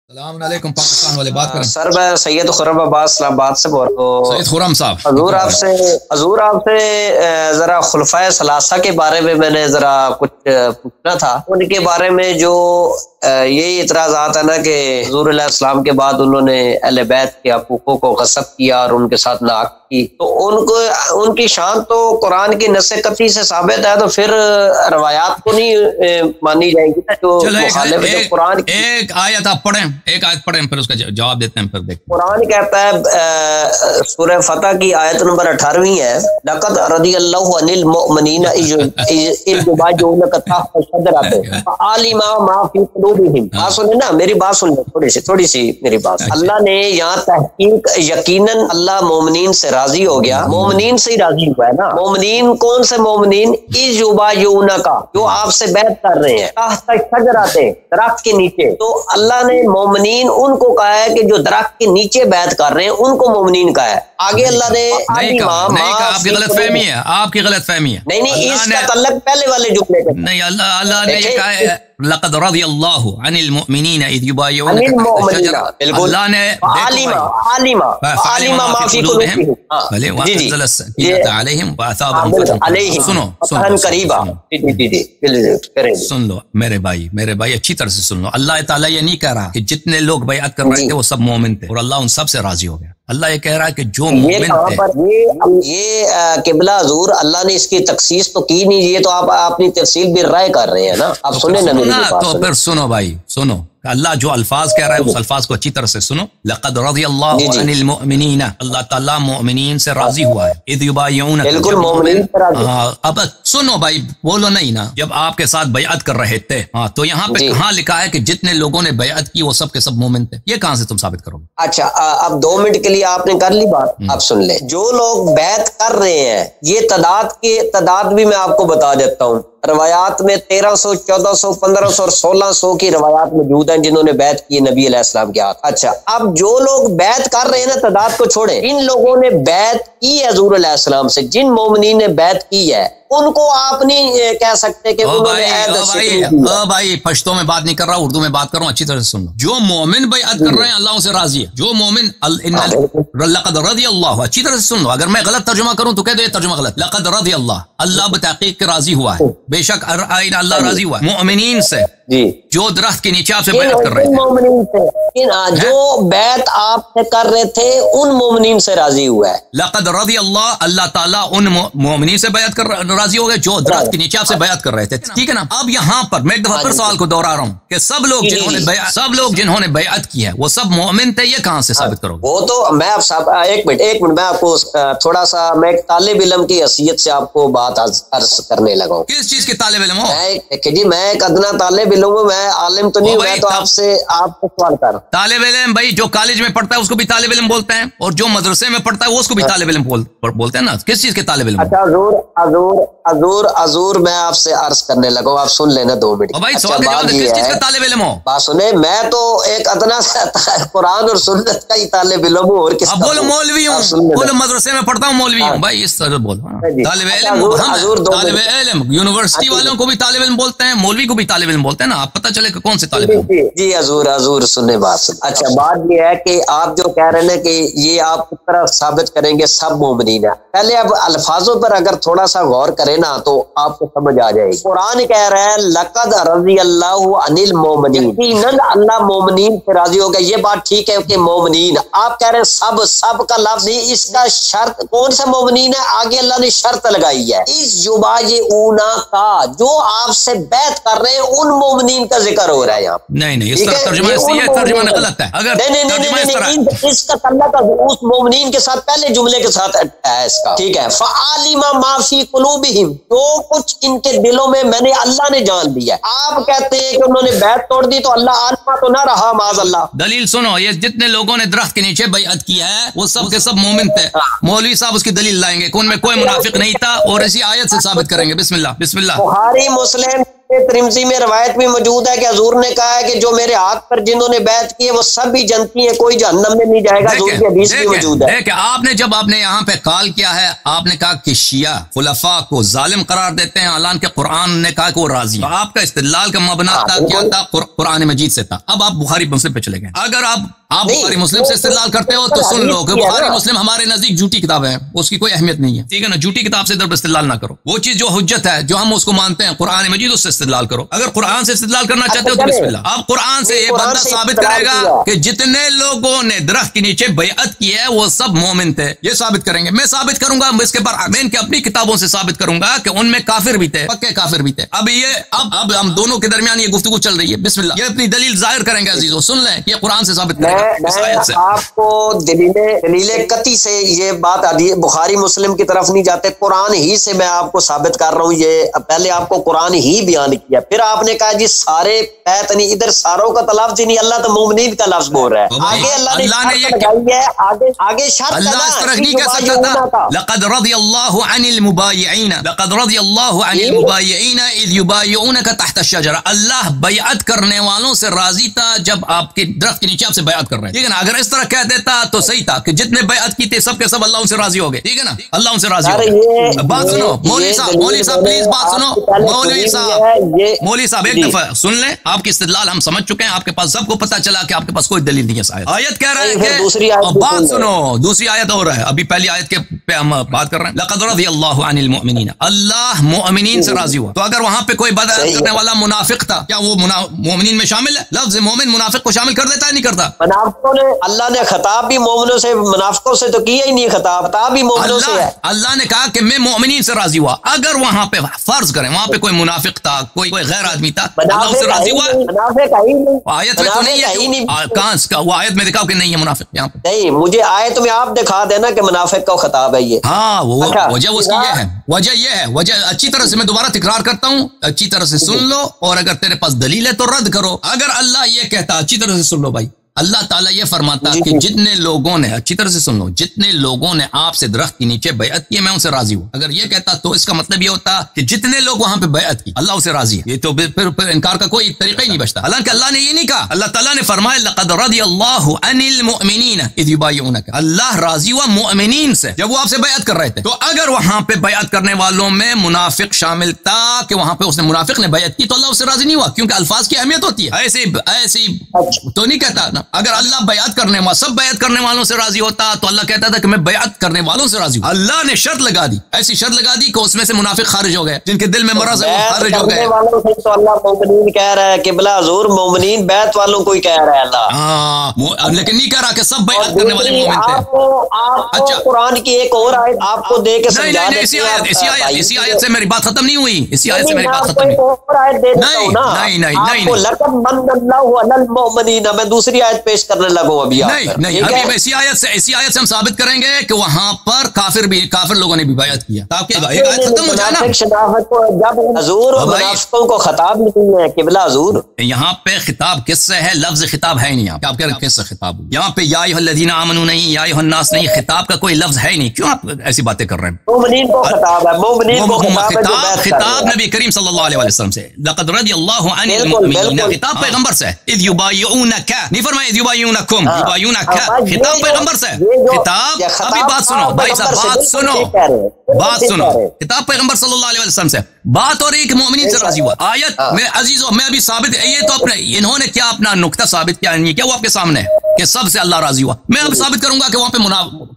السلام علیکم پاکستان والے بات کریں سر میں سید خرم عباس اسلام آباد سے بول رہا ہوں. سید خرم صاحب حضور آپ سے ذرا خلفائے ثلاثہ کے بارے میں نے ذرا کچھ پوچھنا تھا. ان کے بارے میں جو یہی اعتراضات ہے نا کہ حضور علیہ السلام کے بعد انہوں نے اہل بیت کے حقوقوں کو غصب کیا اور ان کے ساتھ ناحق کی، تو ان کی شان تو قرآن کی نص قطعی سے ثابت ہے، تو پھر روایات کو نہیں مانی جائیں گی جو مخالف ہے قرآن کی. ایک آیت آپ پڑھیں، ایک آیت پڑھیں پھر اس کا جواب دیتے ہیں. پھر دیکھیں قرآن کہتا ہے سورہ فتح کی آیت نمبر 18 ہے، لقد رضی اللہ عن المؤمنین اذ یبایعونک تحت الشجرۃ فعلم ما فی قلوبہم. بات سنیں نا، میری بات سن لیں تھوڑی سی میری بات. اللہ نے یہاں تحقیق یقیناً اللہ مومنین سے راضی ہو گیا، مومنین سے ہی راضی ہوا ہے نا. مومنین کون سے مومنین؟ اذ یبایعونک، جو آپ سے بیعت کر رہے ہیں، تحت الشجرۃ، درخت کے نیچے. تو اللہ نے مومنین ان کو کہا ہے کہ جو درخت کے نیچے بیعت کر رہے ہیں ان کو مومنین کہا ہے. آگے اللہ نے نہیں کہا، آپ کی غلط فہمی ہے، آپ کی غلط فہمی ہے. نہیں اس کا تعلق پہلے والے جملے سے نہیں. اللہ نے یہ کہا ہے لقد رضی اللہ عن المؤمنین اذ یبایعونک تحت الشجرۃ. اللہ نے علم ما فی قلوبہم وانزل السکینۃ علیہم واثابہم فتحا قریبا. سن لو میرے بھائی اچھی طرح سے سن لو. اللہ تعالیٰ یہ نہیں کہہ رہا کہ جتنے لوگ بیعت کر رہے تھے وہ سب مومن تھے اور اللہ ان سب سے راضی ہو گیا. اللہ یہ کہہ رہا ہے کہ جو مومن تھے. یہ قبلہ حضور اللہ نے اس کی تخصیص تو کی نہیں، یہ تو آپ اپنی تفصیل بھی رائے کر رہے ہیں نا. آپ سنیں نا میری بات. تو پھر سنو بھائی، سنو اللہ جو الفاظ کہہ رہا ہے اس الفاظ کو اچھی طرح سے سنو. لقد رضی اللہ عن المؤمنین، اللہ تعالیٰ مومنین سے راضی ہوا ہے. اذ یبایعونک، بالکل مومنین سے راضی. اب سنو بھائی، بولو نہیں نا. جب آپ کے ساتھ بیعت کر رہے تھے تو یہاں پہ کہاں لکھا ہے کہ جتنے لوگوں نے بیعت کی وہ سب کے سب مومن تھے؟ یہ کہاں سے تم ثابت کرو گے؟ اچھا اب 2 منٹ کے لیے آپ نے کر لی بات. آپ سن لیں، جو لوگ بیعت کر رہے ہیں یہ تعداد بھی میں آپ کو بتا دیتا ہوں. روایات میں 1300 1400 1500 اور 1600 کی روایات موجود ہیں جنہوں نے بیعت کی نبی علیہ السلام کے ہاتھ. اچھا اب جو لوگ بیعت کر رہے ہیں نا، تعداد کو چھوڑیں، ان لوگوں نے بیعت کی ہے حضور علیہ السلام سے، جن مومنین نے بیعت کی ہے ان کو آپ نہیں کہہ سکتے کہ بھائی پشتوں میں بات نہیں کر رہا، اردو میں بات کر رہا ہوں، اچھی طرح سے سن لو. جو مومن بیعت کر رہے ہیں اللہ سے راضی ہے. جو مومن لقد رضی اللہ، اچھی طرح سے سن لو. اگر میں غلط ترجمہ کروں تو کہہ دو یہ ترجمہ غلط. لقد رضی اللہ بتحقیق کے راضی ہوا ہے، بے شک اللہ راضی ہوا ہے مومنین سے جو درخت کے نیچے آپ سے بیعت کر رہے تھے. جو بیعت آپ سے کر رہے تھے ان مومنین سے راضی ہوا ہے. لقد رضی اللہ تعالیٰ ان مومنین سے بیعت کر راضی ہو گئے جو درخت کے نیچے آپ سے بیعت کر رہے تھے. ٹھیک ہے نا. اب یہاں پر میں ایک دفعہ پھر سوال کو دوہرا رہا ہوں کہ سب لوگ جنہوں نے بیعت کی ہے وہ سب مومن تھے، یہ کہاں سے ثابت کرو؟ وہ تو میں ایک منٹ میں آپ کو تھوڑا سا میں ایک طالب علم کی حیثیت سے آپ کو بات عرض کرنے لگا ہوں. کس چیز کے طالب علم ہو؟ جی میں ایک ادنا طالب علم ہوں، میں عالم تو نہیں ہوں، تو آپ سے سوال کر. طالب علم بھائی جو کالج میں پڑھتا ہے اس کو بھی طالب علم بولتے ہیں، اور جو مدرسے میں پڑھتا ہے وہ اس کو بھی طالب علم بولتے ہیں نا. کس چیز کے طالب علم؟ اچھا حضور میں آپ سے عرض کرنے لگا ہوں، آپ سن لینا 2 منٹ. بھائی سوال کا جواب دے، کس چیز کا طالب علم ہو؟ بات سنیں، میں تو ایک ادنا قرآن اور سنت کا ہی طالب علم ہوں. اور کس کا؟ بولو مولوی ہوں، بولو مدرسے میں پڑھتا ہوں مولوی ہوں. بھائی اس طرح بولو. طالب علم یونیورسٹی والوں کو بھی طالب علم بولتے ہیں، مولوی کو بھی طالب علم بولتے ہیں نا. آپ پتہ چلے کہ کون سے طالب علم. جی حضور سننے بات. اچھا بات یہ ہے کہ آپ جو کہہ رہے ہیں کہ یہ آپ کس طرح ثابت کریں گے سب مومنین ہیں. پہلے اب الفاظوں پر اگر تھوڑا سا غور کریں نا تو آپ کو سمجھ آ جائے گی. قرآن کہہ رہا ہے لقد رضی اللہ عن المؤمنین، یقیناً اللہ مومنین سے راضی ہو گیا. یہ بات ٹھیک ہے کہ مومنین، آپ کہہ رہے ہیں سب کا لفظ نہیں، اس کا شرط کون سا مومنین ہے؟ آگے اللہ نے شرط لگائی ہے، اس یبایعونا کا، جو آپ سے بیعت کر رہے ہیں ان مومنین کا ذکر ہو رہا ہے یہاں. نہیں اس طرح ترجمہ غلط ہے. اگر اس کا تعلق اس مومنین کے ساتھ پہلے جملے کے ساتھ ہے اس کا. ٹھیک ہے. فعلم ما فی قلوبہم، جو کچھ ان کے دلوں میں نے اللہ نے جان لیا. آپ کہتے ہیں کہ انہوں نے بیعت توڑ دی تو اللہ عالمہ تو نہ رہا معاذ اللہ. دلیل سنو، یہ جتنے لوگوں نے درخت کے نیچے بیعت کیا ہے وہ سب کے سب مومن تھے. مولوی صاحب اس کی دلیل لائیں گے کہ ان میں کوئی منافق نہیں تھا، اور اسی آیت سے ثابت کریں گے. بسم اللہ. بخاری مسلم ترمذی میں روایت بھی موجود ہے کہ حضور نے کہا ہے کہ جو میرے ہاتھ پر جنہوں نے بیعت کی ہے وہ سب بھی جنتی ہیں، کوئی جہنم میں نہیں جائے گا، حضور کی حدیث بھی موجود ہے۔ دیکھیں آپ نے جب آپ نے یہاں پہ قال کیا ہے، آپ نے کہا کہ شیعہ خلفاء کو ظالم قرار دیتے ہیں، حالانکہ کہ قرآن نے کہا کہ وہ راضی ہیں۔ آپ کا استدلال کا مبنا کیا تھا؟ قرآن مجید سے تھا۔ اب آپ بخاری مسلم پہ چلے گئے۔ اگر آپ بخاری مسلم سے استدلال کرتے ہو تو سن لو کہ بخاری مسلم ہمارے نزدیک جھوٹی کتاب ہے، اس کی کوئی اہمیت نہیں ہے، ٹھیک ہے نا؟ جھوٹی کتاب سے ادھر استدلال نہ کرو، وہ چیز جو حجت ہے جو ہم اس کو مانتے ہیں قرآن مجید، اس سے استدلال کرو۔ اگر قرآن سے استدلال کرنا چاہتے ہو تو بسم اللہ۔ اب قرآن سے یہ بندہ ثابت کرے گا کہ جتنے لوگوں نے درخت کے نیچے بیعت کی ہے وہ سب مومن تھے، یہ ثابت کریں گے۔ میں ثابت کروں گا اس کے بعد میں ان کی اپنی کتابوں سے ثابت کروں گا کہ ان میں کافر بھی تھے، پکے کافر بھی تھے۔ اب ہم دونوں کے درمیان یہ گفتگو چل رہی ہے، بسم اللہ۔ یہ اپنی دلیل ظاہر کریں گے عزیزو، سن لیں کہ یہ قرآن سے ثابت کریں گے اس آیت سے۔ آپ کو دلیل قطعی سے یہ بات بخاری مسلم کی طرف نہیں جاتے، قرآن ہی سے میں آپ کو ثابت کر رہا ہوں۔ یہ پہلے آپ کو قرآن ہی بیان کیا، پھر آپ نے کہا جی سارے بیعت نہیں، ادھر ساروں کا لفظ ہی نہیں، اللہ تو مومنین کا لفظ بول رہا ہے۔ آگے اللہ نے یہ لگائی ہے، آگے شرط اللہ اس طرح نہیں کہہ سکتا تھا لقد رضی اللہ عن المبایعین، لقد رضی اللہ عن المبایعین اذ یبایعونک تحت الشجرہ۔ اللہ بیعت کرنے والوں سے راضی تھا جب آپ کے درخت کے نیچے آپ سے بیعت کر رہے ہیں، ٹھیک ہے نا؟ اگر اس طرح کہہ دیتا تو صحیح تھا کہ جتنے بیعت کی تھے سب کے سب اللہ ان سے راضی ہو گئے، ٹھیک ہے نا؟ اللہ ان سے راضی ہو گئے۔ بات سنو مولوی صاحب پلیز بات سنو، مولوی صاحب ایک دفعہ سن لیں۔ آپ کی استدلال ہم سمجھ چکے ہیں، آپ کے پاس سب کو پتہ چلا کہ آپ کے پاس کوئی دلیل نہیں ہے۔ آیت کہہ رہے ہیں کہ بات سنو، دوسری آیت اور ہے، ابھی پہلی آیت کے پہ ہم بات کر رہے ہیں۔ لقد رضی اللہ عن المؤمنین، اللہ مؤمنین سے راضی ہوا۔ تو اگر وہاں پہ کوئی بدعت کرنے والا منافق تھا، کیا وہ مومنین میں شامل ہے؟ لفظ مومن منافق کو شامل کر دیتا ہے نہیں کرتا؟ منافقوں نے اللہ نے خطاب بھی مومنوں سے، منافقوں سے تو کیا ہی نہیں، خطاب بھی مومنوں سے ہے۔ اللہ نے کہا کہ میں مومنین سے راضی ہوا۔ اگر وہاں پہ فرض کریں وہاں پہ کوئی منافق تھا، کوئی غیر آدمی تھا، اللہ اس سے راضی ہوا؟ آیت میں تو نہیں ہے، کہاں وہ آیت میں دکھاؤ کہ نہیں ہے منافق یہاں پہ؟ نہیں، مجھے آیت میں آپ دکھا دینا کہ منافق کا خطاب ہے یہ۔ ہاں وجہ اس کی یہ ہے، وجہ یہ ہے، وجہ اچھی طرح سے میں دوبارہ تکرار کرتا ہوں، اچھی طرح سے سن لو، اور اگر تیرے پاس دلیل ہے تو رد کرو۔ اگر اللہ یہ کہتا، اچھی طرح سے سن لو بھائی، اللہ تعالیٰ یہ فرماتا کہ جتنے لوگوں نے، اچھی طرح سے سن لو، جتنے لوگوں نے آپ سے درخت کے نیچے بیعت کی میں ان سے راضی ہوں۔ اگر یہ کہتا تو اس کا مطلب یہ ہوتا کہ جتنے لوگ وہاں پہ بیعت کی اللہ اسے راضی ہے، یہ تو پھر انکار کا کوئی طریقہ ہی نہیں بچتا۔ حالانکہ اللہ نے یہ نہیں کہا، اللہ تعالیٰ نے فرمایا لقد رضی اللہ عن المؤمنین اذ یبایعونک، اللہ راضی ہوا مومنین سے جب وہ آپ سے بیعت کر رہے تھے۔ تو اگر وہاں پہ بیعت کرنے والوں میں منافق شامل تھا کہ وہاں پہ اس نے منافق نے بیعت کی تو اللہ اس سے راضی نہیں ہوا، کیونکہ الفاظ کی اہمیت ہوتی ہے۔ ایسی تو نہیں کہتا نا، اگر اللہ بیعت کرنے والا سب بیعت کرنے والوں سے راضی ہوتا تو اللہ کہتا تھا کہ میں بیعت کرنے والوں سے راضی ہوں۔ اللہ نے شرط لگا دی، ایسی شرط لگا دی کہ اس میں سے منافق خارج ہو گئے، جن کے دل میں مرض ہے وہ خارج ہو گئے۔ تو اللہ مومنین کہہ رہا ہے، قبلہ حضور مومنین بیعت والوں کو ہی کہہ رہا ہے اللہ۔ ہاں لیکن نہیں کہہ رہا کہ سب بیعت کرنے والے مومن تھے۔ اچھا قرآن کی ایک اور آیت آپ کو دے کے سمجھا دیتے ہیں، اسی آیت سے میری بات ختم نہیں ہوئی، اسی آیت سے میری بات ختم نہیں، نہیں لقد من اللہ علی المؤمنین، میں دوسری آیت پیش کرنے لگا ہوں ابھی۔ نہیں ابھی اسی آیت سے ہم ثابت کریں گے کہ وہاں پر کافر لوگوں نے بھی بیعت کیا، تاکہ ایک آیت ختم ہو جائے نا۔ جب حضور منافقوں کو خطاب نہیں ہے قبلہ حضور، یہاں پہ خطاب کس سے ہے؟ لفظ خطاب ہے ہی نہیں، آپ کہہ رہے کس سے خطاب؟ یہاں پہ یا ایھا الذین آمنوا نہیں، یا ایھا الناس نہیں، خطاب کا کوئی لفظ ہے ہی نہیں، کیوں آپ ایسی باتیں کر رہے ہیں؟ مومنین کو خطاب ہے، مومنین کو خطاب نبی کریم صلی اللہ علیہ وسلم سے، لقد رضی اللہ عن المؤمنین، خطاب پیغمبر سے، اذ یبایعونک، نہیں فرمایا اذ یبایعونکم، یبایعونک خطاب پیغمبر سے، خطاب ابھی بات سنو بھائی صاحب، بات سنو، خطاب پیغمبر صلی اللہ علیہ وسلم سے، بات ہو رہی کہ مومنین سے راضی ہوا۔ آیت میں عزیزو میں ابھی ثابت، یہ تو اپنے انہوں نے کیا اپنا نقطہ ثابت کیا، کیا وہ آپ کے سامنے ہے کہ سب سے اللہ راضی ہوا؟ میں اب ثابت کروں گا کہ وہاں پہ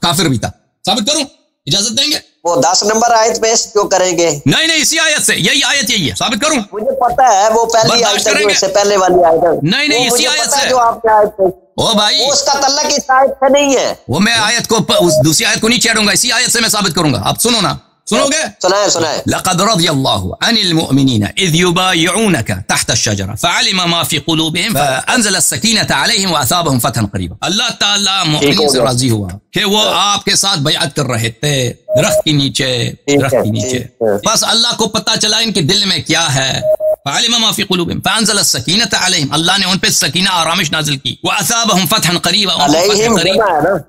کافر بھی تھا، ثابت کروں؟ اجازت دیں گے؟ وہ 10 نمبر آیت پیش کیوں کریں گے؟ نہیں اسی آیت سے، یہی آیت یہی ہے، ثابت کروں؟ مجھے پتا ہے وہ پہلی آیت ہے، اس سے پہلے والی آیت ہے۔ نہیں اسی آیت سے جو آپ نے آیت پیش، او بھائی اس کا تعلق اس آیت سے نہیں ہے، وہ میں آیت کو دوسری آیت کو نہیں چھیڑوں گا، اسی آیت سے میں ثابت کروں گا۔ اب سنو نا، سنو گے؟ سنائے لقد رضی اللہ عن المؤمنین اذ یبایعونک تحت الشجرہ فعلم ما فی قلوبہم فانزل السکینۃ علیہم واثابہم فتحا قریبا۔ اللہ تعالیٰ مومنین سے راضی ہوا کہ وہ آپ کے ساتھ بیعت کر رہے تھے درخت کے نیچے، بس اللہ کو پتہ چلا ان کے دل میں کیا ہے، فعلم ما في قلوبهم فانزل السکینۃ علیہم، اللہ نے ان پہ سکینہ آرامش نازل کی، واثابهم فتحا قریبا،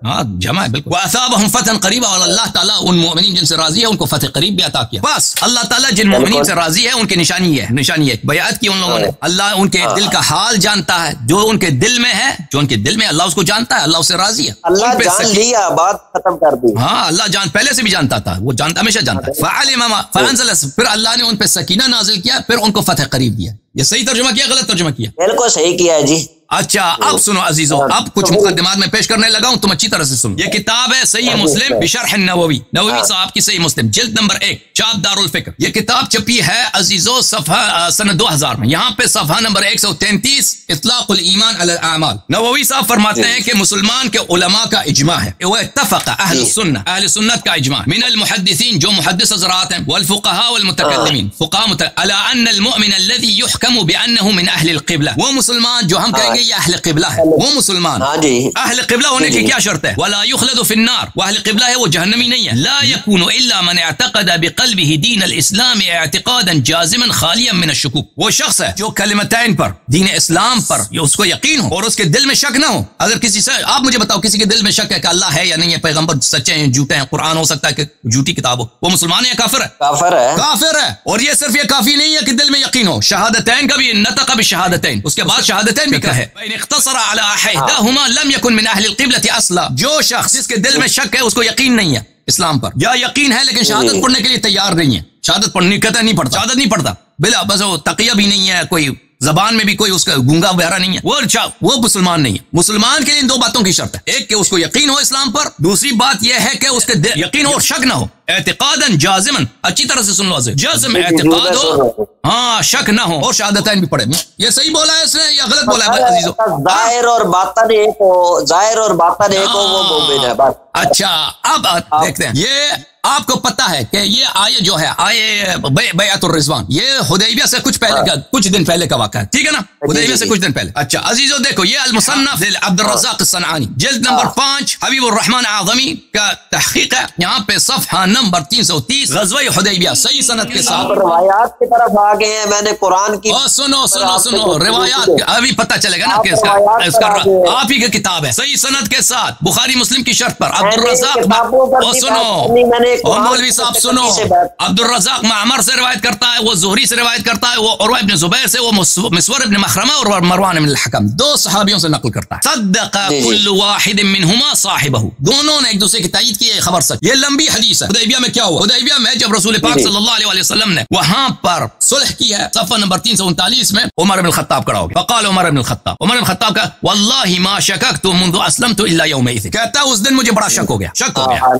ہاں جمع ہے بالکل، واثابهم فتحا قریبا، اور اللہ تعالیٰ ان مومنین جن سے راضی ہے ان کو فتح قریب بھی عطا کیا۔ بس اللہ تعالیٰ جن مومنین سے راضی ہے ان کی نشانی ہے بیعت کی ان لوگوں نے۔ اللہ ان کے دل کا حال جانتا ہے، جو ان کے دل میں ہے، جو ان کے دل میں اللہ اس کو جانتا ہے، اللہ اس سے راضی ہے، اللہ جان لیا، بات ختم کر دی۔ ہاں اللہ جان پہلے سے بھی جانتا تھا، وہ جانتا ہمیشہ جانتا ہے۔ فعلم ما فانزل، پھر اللہ نے ان پہ سکینہ نازل کیا، پھر ان کو فتح قریب دیا۔ یہ صحیح ترجمہ کیا غلط ترجمہ کیا؟ بالکل صحیح کیا ہے جی۔ اچھا اب سنو عزیزو، اب کچھ مقدمات میں پیش کرنے لگا ہوں، تم اچھی طرح سے سنو۔ یہ کتاب ہے صحیح مسلم بشرح النووی، نووی صاحب کی صحیح مسلم، جلد نمبر 1، چاپ دار الفکر۔ یہ کتاب چھپی ہے عزیزو صفحہ سنہ 2000 میں، یہاں پہ صفحہ نمبر 133، اطلاق الایمان علی الاعمال۔ نووی صاحب فرماتے ہیں کہ مسلمان کے علماء کا اجماع ہے، وہ اتفق اہل السنہ، اہل سنت کا اجماع، من المحدثین جو محدث حضرات ہیں، والفقهاء والمتکلمین، فقهاء، على ان المؤمن الذي يحكم بانه من اہل القبلہ، وہ مسلمان جو ہم کہیں گے یہ اہل قبلہ ہے، وہ مسلمان اہل قبلہ ہونے کی کیا شرط ہے؟ ولا يخلد في النار، وہ اہل قبلہ ہے، وہ جہنمی نہیں ہے۔ لا يكون الا من اعتقد بقلبه دین الاسلام اعتقادا جازما خالیا من الشکوک، وہ شخص ہے جو کلمتین پر، دین اسلام پر اس کو یقین ہو اور اس کے دل میں شک نہ ہو۔ اگر کسی سے آپ مجھے بتاؤ کسی کے دل میں شک ہے کہ اللہ ہے یا نہیں ہے، پیغمبر سچے ہیں جھوٹے ہیں، قرآن ہو سکتا ہے کہ جھوٹی کتاب ہو، وہ مسلمان ہے یا کافر ہے؟ کافر ہے۔ اور یہ صرف یہ کافی نہیں ہے کہ دل میں یقین ہو، شہادتین کا بھی نطق بالشہادتین، اس کے بعد شہادتین بھی کہے، فإن اختصر على احداهما لم يكن من اهل القبلة اصلا، جو شخص جس کے دل میں شک ہے، اس کو یقین نہیں ہے اسلام پر، یا یقین ہے لیکن شہادت پڑھنے کے لیے تیار نہیں ہے، شہادت پڑھنے کہتا نہیں پڑھتا، شہادت نہیں پڑھتا، بلا بس وہ تقیہ بھی نہیں ہے، کوئی زبان میں بھی کوئی اس کا گونگا بہرا نہیں ہے، وہ مسلمان نہیں ہے۔ مسلمان کے لیے ان دو باتوں کی شرط ہے، ایک کہ اس کو یقین ہو اسلام پر، دوسری بات یہ ہے کہ اس کے یقین ہو اور شک نہ ہو، اعتقادا جازما، اچھی طرح سے سن لو، جازم اعتقاد ہو، ہاں شک نہ ہو، اور شہادتین بھی پڑھے۔ یہ صحیح بولا ہے اس نے یا غلط بولا ہے عزیزو؟ ظاہر اور باطن ایک ہو، ظاہر اور باطن ایک ہو، وہ مومن ہے بس۔ اچھا اب دیکھتے ہیں، یہ آپ کو پتا ہے کہ یہ آیے جو ہے آیے بیعت الرضوان، یہ حدیبیہ سے کچھ دن پہلے کا واقعہ ہے، ٹھیک ہے نا، حدیبیہ سے کچھ دن پہلے۔ اچھا عزیزو دیکھو، یہ المصنف عبد الرزاق الصنعانی، جلد نمبر 5، حبیب الرحمن اعظمی کا تحقیق ہے، یہاں پہ صفحہ نمبر 330، غزوہ حدیبیہ صحیح سند کے ساتھ۔ روایات کی طرف آ گئے ہیں، میں نے قرآن کی سنو روایات، ابھی پتہ چلے گا نا کہ اس کا آپ ہی کی کتاب ہے، صحیح سند کے ساتھ، بخاری مسلم کی شرط پر، عبد الرزاق، سنو مولوی صاحب سنو، عبد الرزاق معمر سے روایت کرتا ہے، وہ زہری سے روایت کرتا ہے، وہ عروہ ابن زبیر سے، وہ مسور ابن مخرمہ اور مروان بن الحکم، دو صحابیوں سے نقل کرتا ہے۔ صدق كل واحد منهما صاحبہ، دونوں نے ایک دوسرے کی تائید کی، یہ خبر سچ۔ یہ لمبی حدیث ہے۔ حدیبیہ میں کیا ہوا؟ حدیبیہ میں جب رسول پاک صلی اللہ علیہ وسلم نے وہاں پر صلح کی ہے، صفحہ نمبر 339 میں عمر بن الخطاب کھڑا ہو گیا، فقال عمر بن الخطاب کا واللہ ما شککت منذ اسلمت الا یومئذ، کہتا ہے اس دن مجھے بڑا شک ہو گیا،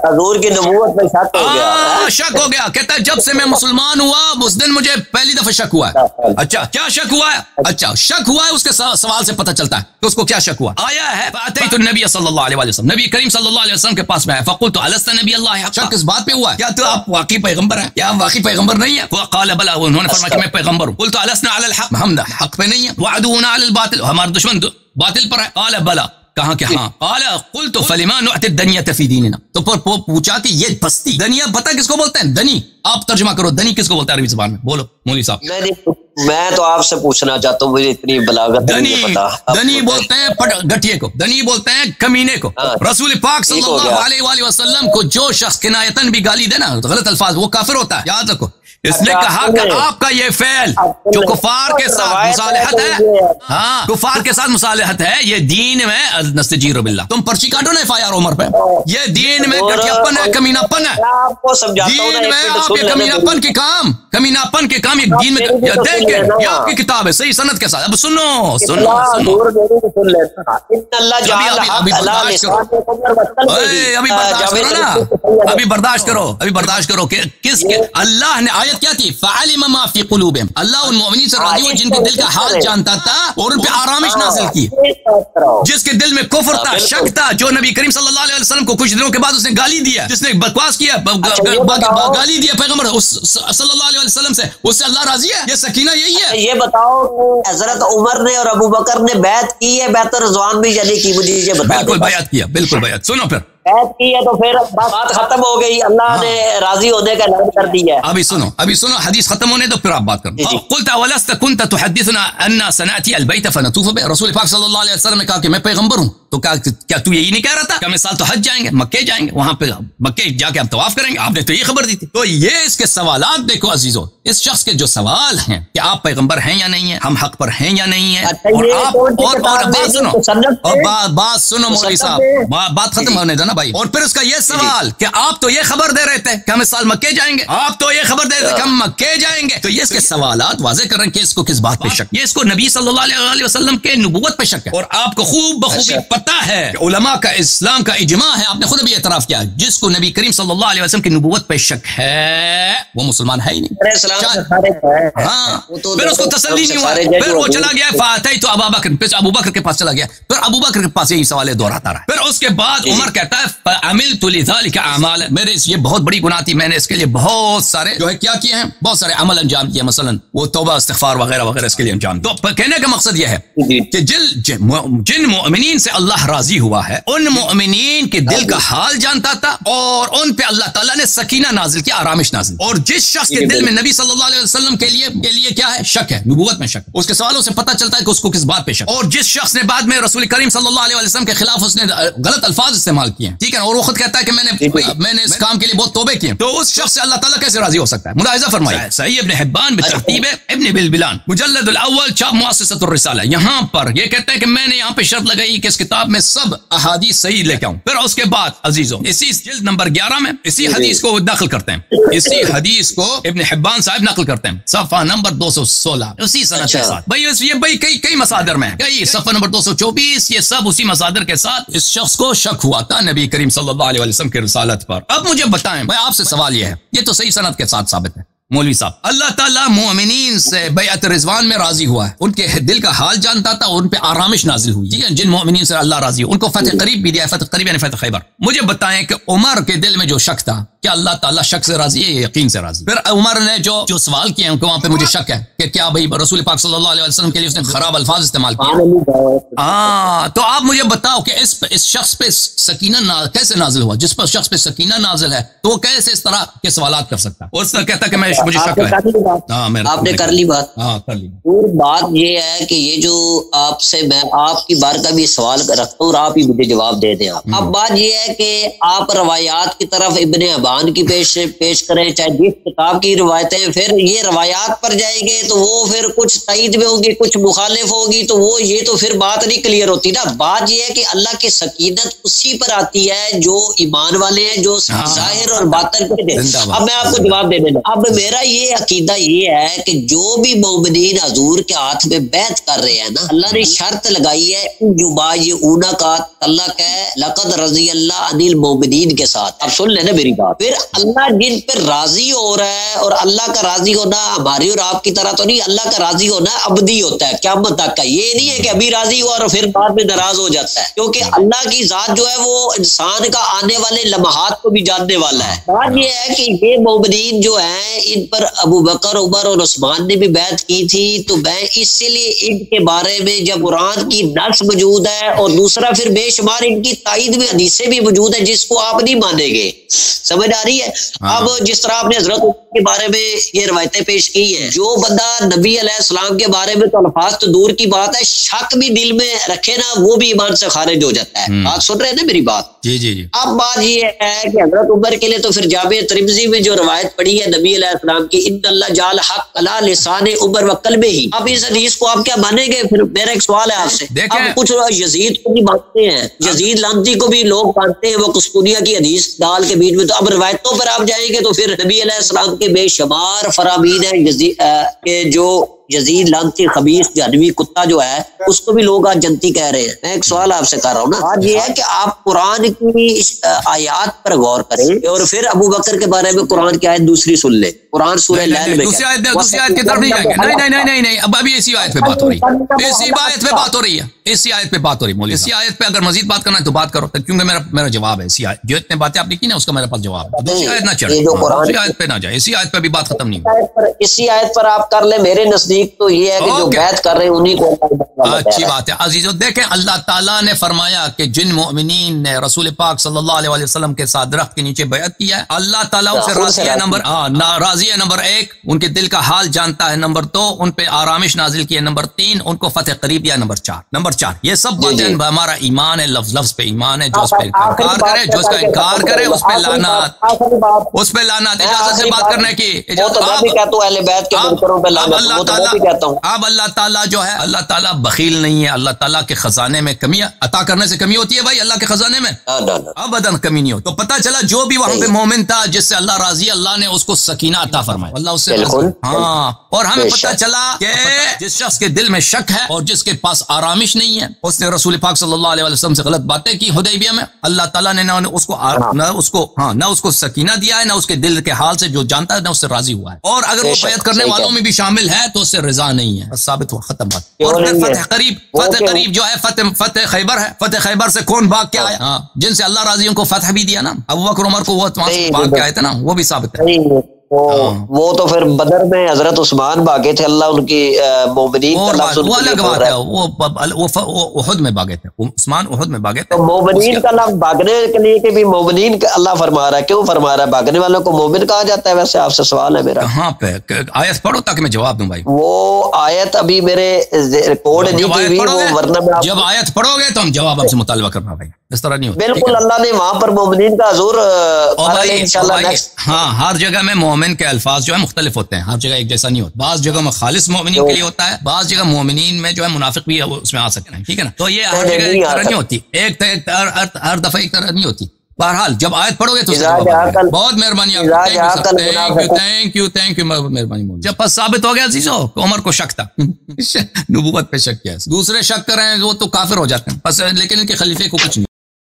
حضور کی نبوت میں شک ہو گیا، شک ہو گیا، کہتا ہے جب سے میں مسلمان ہوا اس دن مجھے پہلی دفعہ شک ہوا ہے۔ اچھا کیا شک ہوا ہے؟ اچھا شک ہوا ہے، اس کے سوال سے پتہ چلتا ہے کہ اس کو کیا شک ہوا۔ آیا ہے فاتیت النبی صلی اللہ علیہ وسلم، نبی کریم صلی اللہ علیہ وسلم کے پاس میں آیا، فقلت الست نبی اللہ حقا، شک اس بات پہ ہوا ہے کیا تو آپ واقعی پیغمبر ہیں، کیا آپ واقعی پیغمبر نہیں ہیں؟ فقال بلا، انہوں نے فرمایا کہ میں پیغمبر ہوں۔ قلت السنا علی الحق، ہم حق پہ نہیں ہیں، وعدونا علی الباطل، ہمارا دشمن باطل پر ہے۔ قال بلا، کہاں کہ ہاں۔ قال قلت فلما نعطي الدنية في ديننا، تو پوچھا کہ یہ پستی دنیا پتہ کس کو بولتے ہیں؟ دنی، آپ ترجمہ کرو دنی کس کو بولتا ہے عربی زبان میں، بولو مولوی صاحب۔ میں تو آپ سے پوچھنا چاہتا ہوں، مجھے اتنی بلاغت نہیں پتا۔ دنی بولتے ہیں گٹھیے کو، دنی بولتے ہیں کمینے کو۔ رسول پاک صلی اللہ علیہ وآلہ وسلم کو جو شخص کنایتن بھی گالی دے نا، غلط الفاظ، وہ کافر ہوتا ہے، یاد رکھو۔ اس نے کہا کہ آپ کا یہ فعل جو کفار کے ساتھ مصالحت ہے، ہاں کفار کے ساتھ مصالحت ہے، یہ دین میں نستجیر باللہ، تم پرچی کاٹو نا FIR عمر پہ، یہ دین میں گٹھیاپن ہے، کمینہ پن ہے، دین میں آپ کے کمینہ پن کے کام، کمینہ پن کے کام یہ دین میں دیکھ کے، یہ آپ کی کتاب ہے صحیح سند کے ساتھ۔ اب سنو ابھی برداشت کرو کہ کس کے اللہ نے آیت کیا تھی؟ فعلم ما فی قلوبہم، اللہ ان مومنین سے راضی ہو جن کے دل کا حال جانتا تھا اور ان پہ آرامش نازل کی، جس کے دل میں کفر تھا، شک تھا، جو نبی کریم صلی اللہ علیہ وسلم کو کچھ دنوں کے بعد اس نے گالی دیا، جس نے بکواس کیا، گالی دیا پیغمبر صلی اللہ علیہ وسلم سے، اس سے اللہ راضی ہے، یہ سکینہ یہی ہے۔ یہ بتاؤ حضرت عمر نے اور ابو بکر نے بیعت کی ہے، بیعت رضوان بھی جلی کی، مجھے یہ بتا۔ بالکل بیعت کیا، بالکل بیعت۔ سنو پھر بیعت کی ہے تو پھر بات ختم ہو گئی, اللہ نے راضی ہونے کا اعلان کر دیا ہے. ابھی سنو حدیث ختم ہونے دو پھر آپ بات کرو. قلت ولست كنت تحدثنا ان سناتي البيت فنطوف به, رسول پاک صلی اللہ علیہ وسلم نے کہا کہ میں پیغمبر ہوں, تو کیا تو یہی نہیں کہہ رہا تھا کہ ہم اس سال تو حج جائیں گے, مکے جائیں گے, وہاں پہ مکے جا کے ہم طواف کریں گے, آپ نے تو یہ خبر دی تھی. تو یہ اس کے سوالات دیکھو عزیزو, اس شخص کے جو سوال ہیں کہ آپ پیغمبر ہیں یا نہیں ہیں, ہم حق پر ہیں یا نہیں ہیں, اور آپ اور بات سنو مولوی صاحب, بات ختم ہونے دو نا بھائی. اور پھر اس کا یہ سوال کہ آپ تو یہ خبر دے رہے تھے کہ ہم اس سال مکے جائیں گے, آپ تو یہ خبر دے رہے تھے کہ ہم مکے جائیں گے. تو یہ اس کے سوالات واضح کر رہے ہیں کہ اس کو کس بات پہ شک, یہ اس کو نبی صلی اللہ علیہ وسلم کے نبوت پہ شک ہے. اور آپ کو خوب بخوبی پتہ ہے کہ علماء کا اسلام کا اجماع ہے, آپ نے خود بھی اعتراف کیا, جس کو نبی کریم صلی اللہ علیہ وسلم کی نبوت پہ شک ہے وہ مسلمان ہے ہی نہیں. ہاں پھر اس کو تسلی نہیں ہوا, پھر وہ چلا گیا فاتحت ابا بکر, پھر ابو بکر کے پاس چلا گیا, پھر ابو بکر کے پاس یہی سوال دہراتا رہا. پھر اس کے بعد عمر کہتا ہے فعملت لذلك اعمال, میرے یہ بہت بڑی گناہ تھی, میں نے اس کے لیے بہت سارے جو ہے کیا کیے ہیں, بہت سارے عمل انجام کیے, مثلا وہ توبہ استغفار وغیرہ وغیرہ اس کے لیے انجام. تو کہنے کا مقصد یہ ہے کہ جن مومنین سے اللہ راضی ہوا ہے ان مومنین کے دل کا حال جانتا تھا, اور ان پہ اللہ تعالیٰ نے سکینہ نازل کیا, آرامش نازل. اور جس شخص کے دل میں نبی صلی اللہ علیہ وسلم کے لیے کیا ہے, شک ہے, نبوت میں شک, اس کے سوالوں سے پتہ چلتا ہے کہ اس کو کس بات پہ شک. اور جس شخص نے بعد میں رسول کریم صلی اللہ علیہ وسلم کے خلاف اس نے غلط الفاظ استعمال کیے ہیں, ٹھیک ہے, اور وہ خود کہتا ہے کہ میں نے اس کام کے لیے بہت توبے کیے, تو اس شخص سے اللہ تعالیٰ کیسے راضی ہو سکتا ہے؟ ملاحظہ فرمائیے, صحیح ابن حبان بترتیب ابن بلبلان مجلد الاول چاپ مؤسسۃ الرسالہ, یہاں پر یہ کہتے ہیں کہ میں نے یہاں پہ شرط لگائی کہ اس کتاب میں سب احادیث صحیح لے کے آؤں. پھر اس کے بعد عزیزو اسی جلد نمبر 11 میں اسی حدیث کو داخل کرتے ہیں, اسی حدیث کو ابن حبان صاحب نقل کرتے ہیں, صفحہ نمبر 216 اسی سند کے ساتھ. بھائی کئی مصادر میں کئی, صفحہ نمبر 224, یہ سب اسی مصادر کے ساتھ. اس شخص کو شک ہوا تھا نبی کریم صلی اللہ علیہ وسلم کی رسالت پر. اب مجھے بتائیں, میں آپ سے سوال یہ ہے, یہ تو صحیح سند کے ساتھ ثابت ہے مولوی صاحب, اللہ تعالیٰ مومنین سے بیعت رضوان میں راضی ہوا ہے, ان کے دل کا حال جانتا تھا, اور ان پہ آرامش نازل ہوئی, ٹھیک ہے, جن مومنین سے اللہ راضی ہو ان کو فتح قریب بھی دیا, فتح قریب یعنی فتح خیبر. مجھے بتائیں کہ عمر کے دل میں جو شک تھا, کیا اللہ تعالیٰ شک سے راضی ہے یا یقین سے راضی؟ پھر عمر نے جو سوال کیے ان کو, وہاں پہ مجھے شک ہے کہ کیا بھائی رسول پاک صلی اللہ علیہ وسلم کے لیے اس نے خراب الفاظ استعمال کیے. تو آپ مجھے بتاؤ کہ اس شخص پہ سکینہ کیسے نازل ہوا, جس پر شخص پہ سکینہ نازل ہے تو وہ کیسے اس طرح کے سوالات کر سکتا ہے, اور اس طرح کہتا کہ میں مجھے شک ہے. آپ نے کر لی بات. بات یہ ہے کہ یہ جو آپ سے میں آپ کی بار کا بھی سوال رکھتا ہوں اور آپ ہی مجھے جواب دے دیں. اب بات یہ ہے کہ آپ روایات کی طرف ابن حبان کی پیش کریں, چاہے جس کتاب کی روایتیں, پھر یہ روایات پر جائیں گے تو وہ پھر کچھ تائید میں ہوگی, کچھ مخالف ہوگی, تو وہ یہ تو پھر بات نہیں کلیئر ہوتی نا. بات یہ ہے کہ اللہ کی سکینت اسی پر آتی ہے جو ایمان والے ہیں, جو ظاہر اور باطن کے دیں. اب میں آپ کو جواب دے دینا. اب میرا یہ عقیدہ یہ ہے کہ جو بھی مومنین حضور کے ہاتھ میں بیعت کر رہے ہیں نا, اللہ نے شرط لگائی ہے یبایعونک کا, اللہ کہ لقد رضی اللہ عن المؤمنین کے ساتھ. اب سن لینا میری بات. پھر اللہ جن پر راضی ہو رہا ہے, اور اللہ کا راضی ہونا ہماری اور آپ کی طرح تو نہیں, اللہ کا راضی ہونا ابدی ہوتا ہے, قیامت تک کا. یہ نہیں ہے کہ ابھی راضی ہوا اور پھر بعد میں ناراض ہو جاتا ہے, کیونکہ اللہ کی ذات جو ہے وہ انسان کا آنے والے لمحات کو بھی جاننے والا ہے. بات یہ ہے کہ یہ مومنین جو ہیں, ان پر ابو بکر, عمر اور عثمان نے بھی بیعت کی تھی, تو میں اس لیے ان کے بارے میں جب قرآن کی نص موجود ہے, اور دوسرا پھر بے شمار ان کی تائید میں حدیثیں بھی موجود ہیں جس کو آپ نہیں مانیں گے. سمجھ آ رہی ہے؟ اب جس طرح آپ نے حضرت کے بارے میں یہ روایتیں پیش کی ہیں, جو بندہ نبی علیہ السلام کے بارے میں تو الفاظ تو دور کی بات ہے, شک بھی دل میں رکھے نا, وہ بھی ایمان سے خارج ہو جاتا ہے. آپ سن رہے ہیں نا میری بات؟ جی جی جی. اب بات یہ ہے کہ حضرت عمر کے لیے تو پھر جامع ترمذی میں جو روایت پڑی ہے نبی علیہ السلام کی, ان اللہ جعل حق علی لسان عمر و قلبہ ہی. اب اس حدیث کو آپ کیا مانیں گے؟ پھر میرا ایک سوال ہے آپ سے. اب کچھ یزید کو بھی مانتے ہیں, یزید لعنتی کو بھی لوگ مانتے ہیں, وہ قسطنطنیہ کی حدیث ڈال کے بیچ میں. تو اب روایتوں پر آپ جائیں گے تو پھر نبی علیہ السلام کے بے شمار فرامین ہیں کہ جو یزید لعنتی خبیث جہنمی کتا جو ہے اس کو بھی لوگ آج جنتی کہہ رہے ہیں. میں ایک سوال آپ سے کر رہا ہوں نا, آج یہ ہے کہ آپ قرآن کی آیات پر غور کریں, اور پھر ابو بکر کے بارے میں قرآن کی آیت دوسری سن لیں. قرآن سورہ لیل میں دوسری آیت کی طرف نہیں جائیں گے. نہیں, اب ابھی اسی آیت پہ بات ہو رہی ہے, اسی آیت پہ بات ہو رہی ہے, اسی آیت پہ بات ہو رہی ہے. اسی آیت پہ اگر مزید بات کرنا ہے تو بات کرو, کیونکہ میرا جواب ہے اسی آیت, جو اتنے باتیں آپ نے کی نا اس کا میرے پاس جواب ہے. دوسری آیت نہ چڑھے, دوسری آیت پہ نہ جائے, اسی آیت پہ بھی بات ختم نہیں ہوئی. اسی آیت پر آپ کر لیں. میرے نزدیک تصدیق تو یہ ہے کہ جو بیعت کر رہے ہیں انہی کو اچھی بات ہے عزیزو. دیکھیں اللہ تعالیٰ نے فرمایا کہ جن مؤمنین نے رسول پاک صلی اللہ علیہ وسلم کے ساتھ درخت کے نیچے بیعت کیا ہے اللہ تعالیٰ ان سے راضی ہے. راضی ہے نمبر 1, ان کے دل کا حال جانتا ہے. نمبر 2, ان پہ آرامش نازل کی ہے. نمبر 3, ان کو فتح قریب دیا. نمبر 4 یہ سب باتیں ہمارا ایمان ہے, لفظ پہ ایمان ہے. جو اس پہ انکار کرے, جو اس کا انکار کرے اس پہ لعنت, اس پہ لعنت. اجازت سے بات کرنے کی اب اللہ تعالیٰ جو ہے اللہ تعالیٰ بخیل نہیں ہے. اللہ تعالیٰ کے خزانے میں کمی عطا کرنے سے کمی ہوتی ہے بھائی, اللہ کے خزانے میں ابداً کمی نہیں ہوتی. تو پتہ چلا جو بھی وہاں پہ مومن تھا جس سے اللہ راضی, اللہ نے اس کو سکینہ عطا فرمایا, اللہ اس سے راضی. ہاں, اور ہمیں پتہ چلا کہ جس شخص کے دل میں شک ہے اور جس کے پاس آرامش نہیں ہے, اس نے رسول پاک صلی اللہ علیہ وسلم سے غلط باتیں کی حدیبیہ میں. اللہ تعالیٰ نے نہ اس کو سکینہ دیا ہے, نہ اس کے دل کے حال سے جو جانتا ہے نہ اس سے راضی ہوا ہے. اور اگر وہ بیعت کرنے والوں میں بھی شامل ہے تو اس سے رضا نہیں ہے. بس ثابت ہوا, ختم بات. اور پھر فتح قریب جو ہے فتح خیبر ہے. فتح خیبر سے کون بھاگ کے آیا؟ جن سے اللہ راضی ان کو فتح بھی دیا نا, ابوبکر عمر کو وہ بھاگ کے آئے تھے نا, وہ بھی ثابت ہے. وہ تو پھر بدر میں حضرت عثمان بھاگے تھے, اللہ ان کی مومنین کا لفظ وہ الگ بات ہے. وہ احد میں بھاگے تھے, عثمان احد میں بھاگے تھے. تو مومنین کا لفظ بھاگنے کے لیے کہ بھی مومنین کا اللہ فرما رہا ہے, کیوں فرما رہا ہے؟ بھاگنے والوں کو مومن کہا جاتا ہے. ویسے آپ سے سوال ہے میرا, کہاں پہ آیت پڑھو تاکہ میں جواب دوں بھائی. وہ آیت ابھی میرے ریکارڈ نہیں کی ہوئی, وہ ورنہ جب آیت پڑھو گے تو ہم جواب آپ سے مطالبہ کرنا بھائی, اس طرح نہیں ہوتا. بالکل اللہ نے وہاں پر مومنین کا حضور انشاءاللہ. ہاں, ہر جگہ میں مومن کے الفاظ جو ہے مختلف ہوتے ہیں, ہر جگہ ایک جیسا نہیں ہوتا. بعض جگہ میں خالص مومنین کے لیے ہوتا ہے, بعض جگہ مومنین میں جو ہے منافق بھی اس میں آ سکتے ہیں, ٹھیک ہے نا. تو یہ ہر جگہ ایک طرح نہیں ہوتی, ایک ہر دفعہ ایک طرح نہیں ہوتی. بہرحال جب آیت پڑھو گے تو بہت مہربانی آپ, تھینک یو مہربانی. جب بس ثابت ہو گیا عزیزو عمر کو شک تھا, نبوت پہ شک کیا, دوسرے شک کر رہے ہیں وہ تو کافر ہو جاتے ہیں بس, لیکن ان کے خلیفے کو کچھ نہیں.